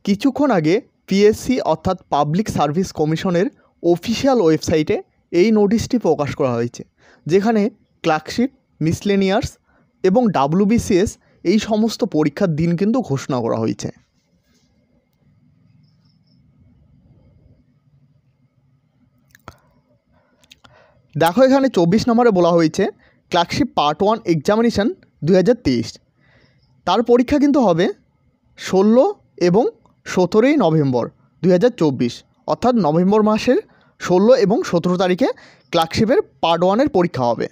কিছুক্ষণ আগে পিএসসি অর্থাৎ পাবলিক সার্ভিস কমিশনের অফিসিয়াল ওয়েবসাইটে এই নোটিশটি প্রকাশ করা হয়েছে, যেখানে ক্লার্কশিপ, মিসলেনিয়ার্স এবং ডাব্লিউবিসিএস এই সমস্ত পরীক্ষার দিন কিন্তু ঘোষণা করা হয়েছে। দেখো এখানে 24 নম্বরে বলা হয়েছে ক্লার্কশিপ পার্ট 1 এক্সামিনেশান 2023। তার পরীক্ষা কিন্তু হবে 16 এবং 17 নভেম্বর 2024, অর্থাৎ নভেম্বর মাসের 16 এবং 17 তারিখে ক্লার্কশিপের পার্ট 1-এর পরীক্ষা হবে।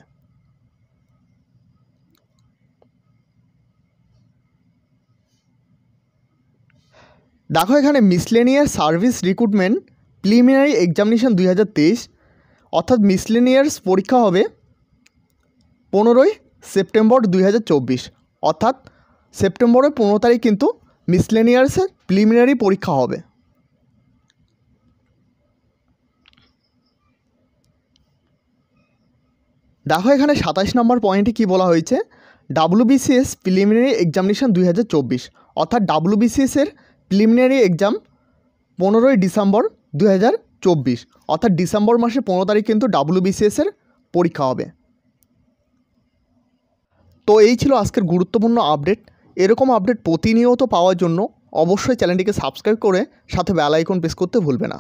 দেখো এখানে মিসলেনিয়ার সার্ভিস রিক্রুটমেন্ট প্রিলিমিনারি এক্সামিনেশান 2023, অর্থাৎ মিসলেনিয়ার্স পরীক্ষা হবে 15 সেপ্টেম্বর 2024, অর্থাৎ সেপ্টেম্বরের 15 তারিখ কিন্তু মিসলেনিয়ার্সের প্রিলিমিনারি পরীক্ষা হবে। দেখো এখানে 27 নম্বর পয়েন্টে কী বলা হয়েছে, ডাব্লিউবিসিএস প্রিলিমিনারি এক্সামিনেশান 2024, অর্থাৎ ডাব্লিউবিসিএসের প্রিলিমিনারি এক্সাম 15 ডিসেম্বর 2024, অর্থাৎ ডিসেম্বর মাসের 15 তারিখ কিন্তু ডাব্লিউবিসিএসের পরীক্ষা হবে। তো এই ছিল আজকের গুরুত্বপূর্ণ আপডেট। এরকম আপডেট প্রতিনিয়ত পাওয়ার জন্য অবশ্যই চ্যানেলটিকে সাবস্ক্রাইব করে সাথে বেল আইকন প্রেস করতে ভুলবে না।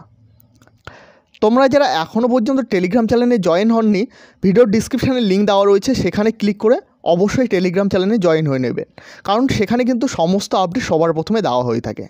তোমরা যারা এখনও পর্যন্ত টেলিগ্রাম চ্যানেলে জয়েন হননি, ভিডিওর ডিসক্রিপশানে লিঙ্ক দেওয়া রয়েছে, সেখানে ক্লিক করে অবশ্যই টেলিগ্রাম চ্যানেলে জয়েন হয়ে নেবে, কারণ সেখানে কিন্তু সমস্ত আপডেট সবার প্রথমে দেওয়া হয়ে থাকে।